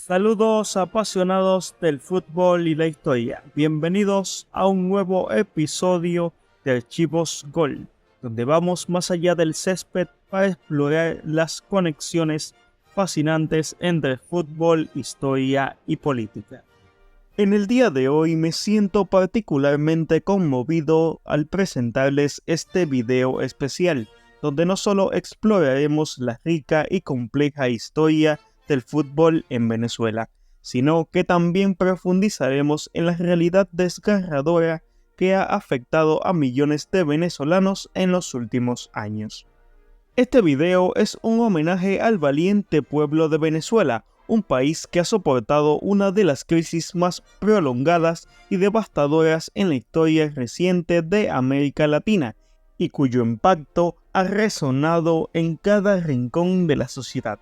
Saludos apasionados del fútbol y la historia. Bienvenidos a un nuevo episodio de Archivos Gol, donde vamos más allá del césped para explorar las conexiones fascinantes entre fútbol, historia y política. En el día de hoy me siento particularmente conmovido al presentarles este video especial, donde no solo exploraremos la rica y compleja historia del fútbol en Venezuela, sino que también profundizaremos en la realidad desgarradora que ha afectado a millones de venezolanos en los últimos años. Este video es un homenaje al valiente pueblo de Venezuela, un país que ha soportado una de las crisis más prolongadas y devastadoras en la historia reciente de América Latina, y cuyo impacto ha resonado en cada rincón de la sociedad.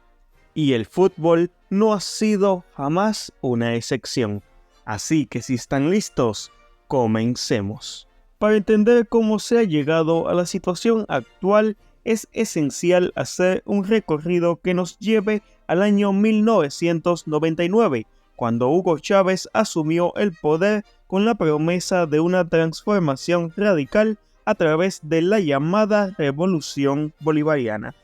Y el fútbol no ha sido jamás una excepción. Así que si están listos, comencemos. Para entender cómo se ha llegado a la situación actual, es esencial hacer un recorrido que nos lleve al año 1999, cuando Hugo Chávez asumió el poder con la promesa de una transformación radical a través de la llamada Revolución Bolivariana.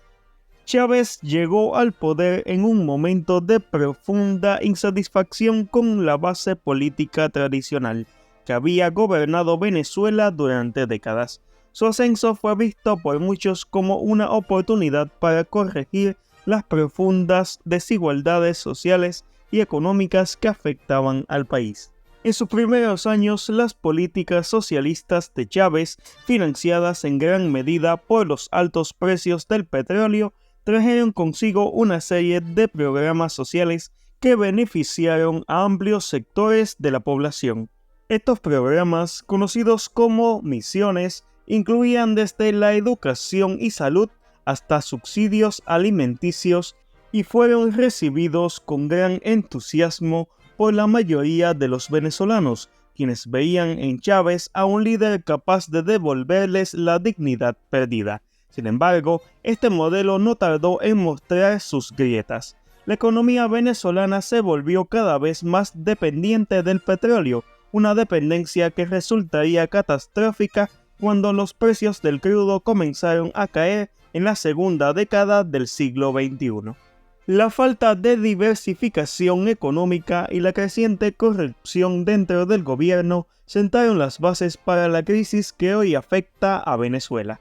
Chávez llegó al poder en un momento de profunda insatisfacción con la base política tradicional, que había gobernado Venezuela durante décadas. Su ascenso fue visto por muchos como una oportunidad para corregir las profundas desigualdades sociales y económicas que afectaban al país. En sus primeros años, las políticas socialistas de Chávez, financiadas en gran medida por los altos precios del petróleo, trajeron consigo una serie de programas sociales que beneficiaron a amplios sectores de la población. Estos programas, conocidos como misiones, incluían desde la educación y salud hasta subsidios alimenticios y fueron recibidos con gran entusiasmo por la mayoría de los venezolanos, quienes veían en Chávez a un líder capaz de devolverles la dignidad perdida. Sin embargo, este modelo no tardó en mostrar sus grietas. La economía venezolana se volvió cada vez más dependiente del petróleo, una dependencia que resultaría catastrófica cuando los precios del crudo comenzaron a caer en la segunda década del siglo XXI. La falta de diversificación económica y la creciente corrupción dentro del gobierno sentaron las bases para la crisis que hoy afecta a Venezuela.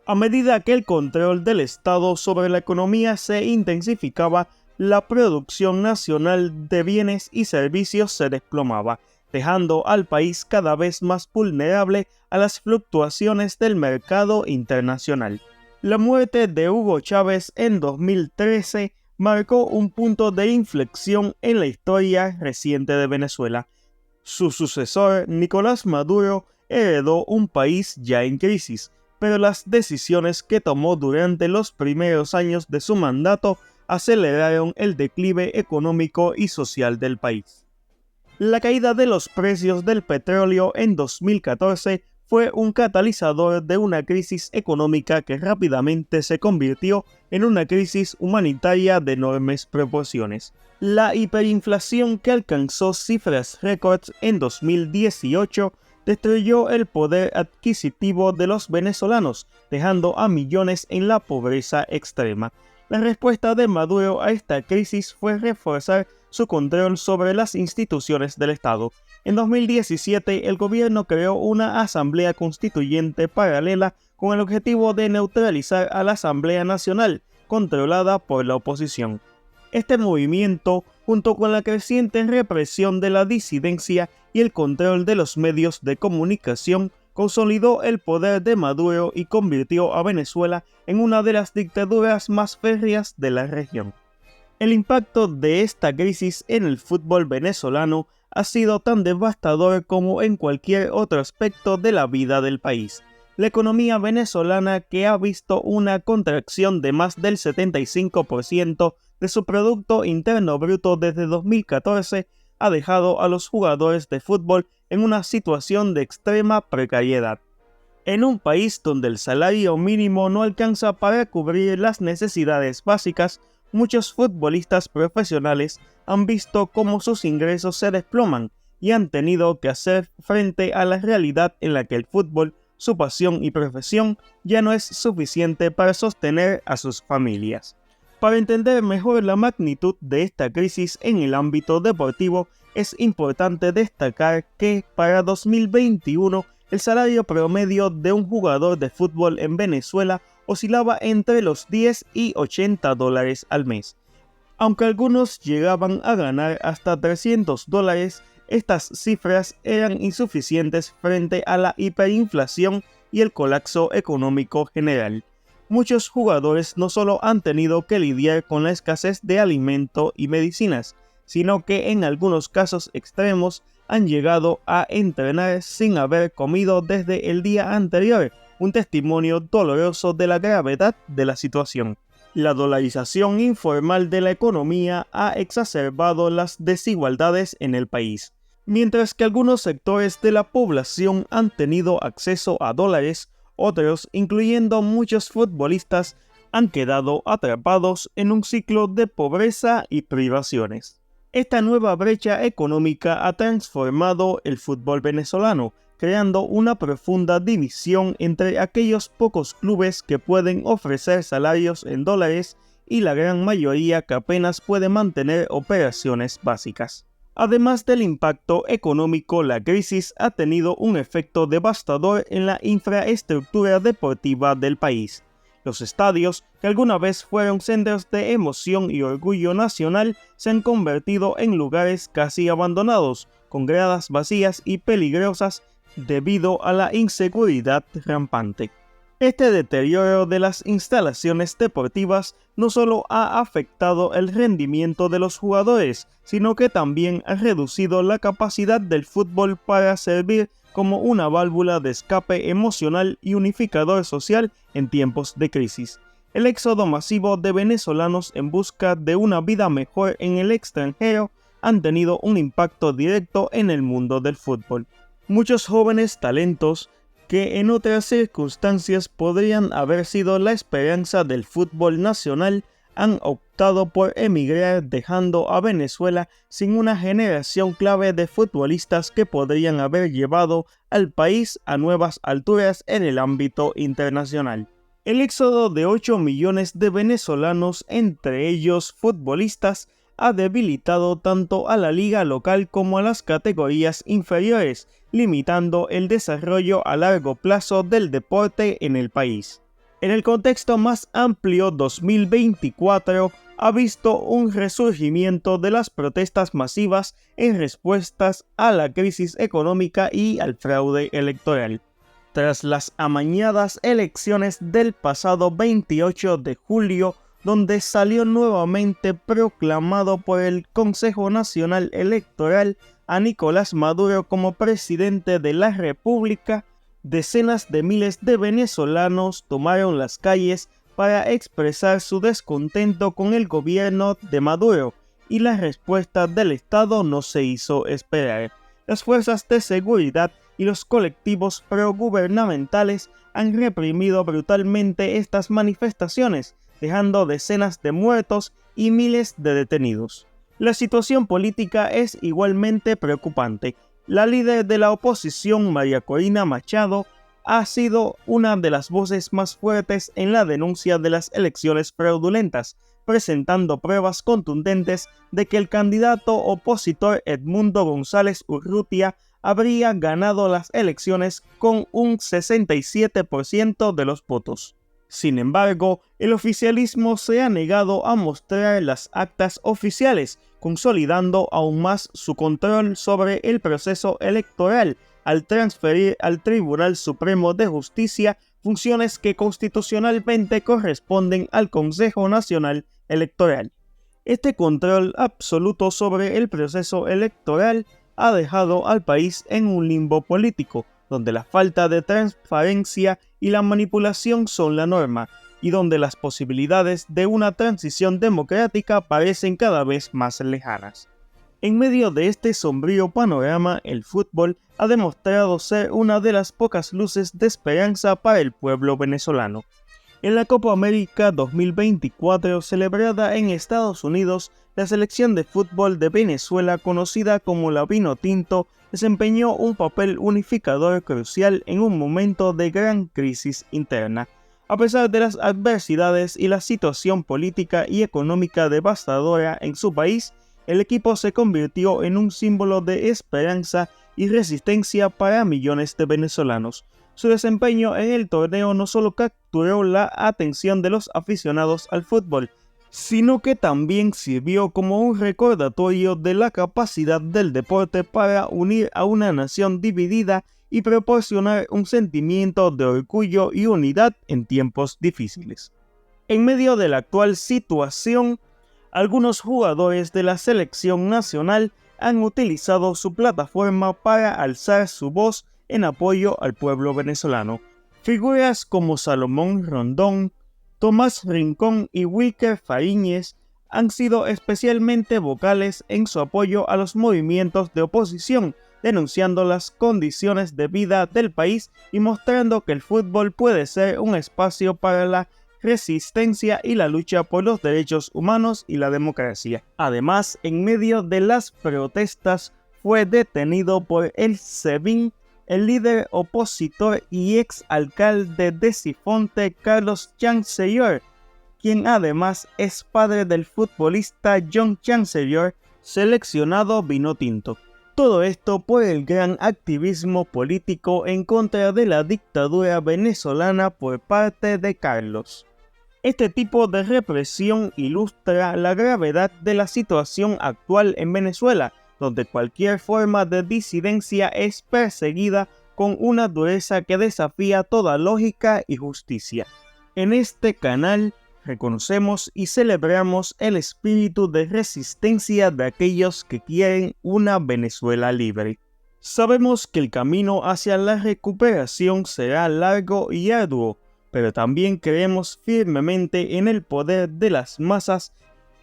A medida que el control del Estado sobre la economía se intensificaba, la producción nacional de bienes y servicios se desplomaba, dejando al país cada vez más vulnerable a las fluctuaciones del mercado internacional. La muerte de Hugo Chávez en 2013 marcó un punto de inflexión en la historia reciente de Venezuela. Su sucesor, Nicolás Maduro, heredó un país ya en crisis, pero las decisiones que tomó durante los primeros años de su mandato aceleraron el declive económico y social del país. La caída de los precios del petróleo en 2014 fue un catalizador de una crisis económica que rápidamente se convirtió en una crisis humanitaria de enormes proporciones. La hiperinflación, que alcanzó cifras récords en 2018, destruyó el poder adquisitivo de los venezolanos, dejando a millones en la pobreza extrema. La respuesta de Maduro a esta crisis fue reforzar su control sobre las instituciones del Estado. En 2017, el gobierno creó una asamblea constituyente paralela con el objetivo de neutralizar a la Asamblea Nacional, controlada por la oposición. Este movimiento, junto con la creciente represión de la disidencia y el control de los medios de comunicación, consolidó el poder de Maduro y convirtió a Venezuela en una de las dictaduras más férreas de la región. El impacto de esta crisis en el fútbol venezolano ha sido tan devastador como en cualquier otro aspecto de la vida del país. La economía venezolana, que ha visto una contracción de más del 75% de su Producto Interno Bruto desde 2014, ha dejado a los jugadores de fútbol en una situación de extrema precariedad. En un país donde el salario mínimo no alcanza para cubrir las necesidades básicas, muchos futbolistas profesionales han visto cómo sus ingresos se desploman y han tenido que hacer frente a la realidad en la que el fútbol, su pasión y profesión, ya no es suficiente para sostener a sus familias. Para entender mejor la magnitud de esta crisis en el ámbito deportivo, es importante destacar que para 2021 el salario promedio de un jugador de fútbol en Venezuela oscilaba entre los 10 y 80 dólares al mes. Aunque algunos llegaban a ganar hasta 300 dólares, estas cifras eran insuficientes frente a la hiperinflación y el colapso económico general. Muchos jugadores no solo han tenido que lidiar con la escasez de alimento y medicinas, sino que en algunos casos extremos han llegado a entrenar sin haber comido desde el día anterior, un testimonio doloroso de la gravedad de la situación. La dolarización informal de la economía ha exacerbado las desigualdades en el país. Mientras que algunos sectores de la población han tenido acceso a dólares, otros, incluyendo muchos futbolistas, han quedado atrapados en un ciclo de pobreza y privaciones. Esta nueva brecha económica ha transformado el fútbol venezolano, creando una profunda división entre aquellos pocos clubes que pueden ofrecer salarios en dólares y la gran mayoría que apenas puede mantener operaciones básicas. Además del impacto económico, la crisis ha tenido un efecto devastador en la infraestructura deportiva del país. Los estadios, que alguna vez fueron centros de emoción y orgullo nacional, se han convertido en lugares casi abandonados, con gradas vacías y peligrosas debido a la inseguridad rampante. Este deterioro de las instalaciones deportivas no solo ha afectado el rendimiento de los jugadores, sino que también ha reducido la capacidad del fútbol para servir como una válvula de escape emocional y unificador social en tiempos de crisis. El éxodo masivo de venezolanos en busca de una vida mejor en el extranjero han tenido un impacto directo en el mundo del fútbol. Muchos jóvenes talentos que en otras circunstancias podrían haber sido la esperanza del fútbol nacional han optado por emigrar, dejando a Venezuela sin una generación clave de futbolistas que podrían haber llevado al país a nuevas alturas en el ámbito internacional. El éxodo de 8 millones de venezolanos, entre ellos futbolistas, ha debilitado tanto a la liga local como a las categorías inferiores, limitando el desarrollo a largo plazo del deporte en el país. En el contexto más amplio, 2024 ha visto un resurgimiento de las protestas masivas en respuestas a la crisis económica y al fraude electoral. Tras las amañadas elecciones del pasado 28 de julio, donde salió nuevamente proclamado por el Consejo Nacional Electoral a Nicolás Maduro como presidente de la República, decenas de miles de venezolanos tomaron las calles para expresar su descontento con el gobierno de Maduro, y la respuesta del Estado no se hizo esperar. Las fuerzas de seguridad y los colectivos progubernamentales han reprimido brutalmente estas manifestaciones, dejando decenas de muertos y miles de detenidos. La situación política es igualmente preocupante. La líder de la oposición, María Corina Machado, ha sido una de las voces más fuertes en la denuncia de las elecciones fraudulentas, presentando pruebas contundentes de que el candidato opositor Edmundo González Urrutia habría ganado las elecciones con un 67% de los votos. Sin embargo, el oficialismo se ha negado a mostrar las actas oficiales, consolidando aún más su control sobre el proceso electoral al transferir al Tribunal Supremo de Justicia funciones que constitucionalmente corresponden al Consejo Nacional Electoral. Este control absoluto sobre el proceso electoral ha dejado al país en un limbo político, donde la falta de transparencia y la manipulación son la norma, y donde las posibilidades de una transición democrática parecen cada vez más lejanas. En medio de este sombrío panorama, el fútbol ha demostrado ser una de las pocas luces de esperanza para el pueblo venezolano. En la Copa América 2024 celebrada en Estados Unidos, la selección de fútbol de Venezuela, conocida como la Vinotinto, desempeñó un papel unificador crucial en un momento de gran crisis interna. A pesar de las adversidades y la situación política y económica devastadora en su país, el equipo se convirtió en un símbolo de esperanza y resistencia para millones de venezolanos. Su desempeño en el torneo no solo capturó la atención de los aficionados al fútbol, sino que también sirvió como un recordatorio de la capacidad del deporte para unir a una nación dividida y proporcionar un sentimiento de orgullo y unidad en tiempos difíciles. En medio de la actual situación, algunos jugadores de la selección nacional han utilizado su plataforma para alzar su voz en apoyo al pueblo venezolano. Figuras como Salomón Rondón, Tomás Rincón y Wilker Fariñez han sido especialmente vocales en su apoyo a los movimientos de oposición, denunciando las condiciones de vida del país y mostrando que el fútbol puede ser un espacio para la resistencia y la lucha por los derechos humanos y la democracia. Además, en medio de las protestas, fue detenido por el SEBIN el líder opositor y ex alcalde de Sifonte, Carlos Chancellor, quien además es padre del futbolista John Chancellor, seleccionado Vinotinto. Todo esto por el gran activismo político en contra de la dictadura venezolana por parte de Carlos. Este tipo de represión ilustra la gravedad de la situación actual en Venezuela, donde cualquier forma de disidencia es perseguida con una dureza que desafía toda lógica y justicia. En este canal reconocemos y celebramos el espíritu de resistencia de aquellos que quieren una Venezuela libre. Sabemos que el camino hacia la recuperación será largo y arduo, pero también creemos firmemente en el poder de las masas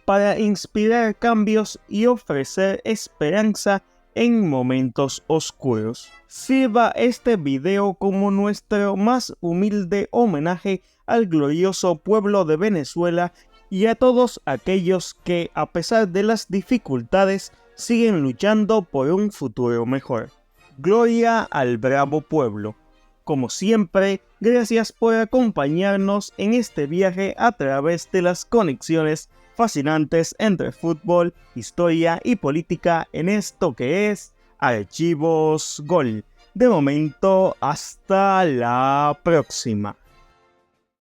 para inspirar cambios y ofrecer esperanza en momentos oscuros. Sirva este video como nuestro más humilde homenaje al glorioso pueblo de Venezuela y a todos aquellos que, a pesar de las dificultades, siguen luchando por un futuro mejor. Gloria al bravo pueblo. Como siempre, gracias por acompañarnos en este viaje a través de las conexiones fascinantes entre fútbol, historia y política en esto que es Archivos Gol. De momento, hasta la próxima.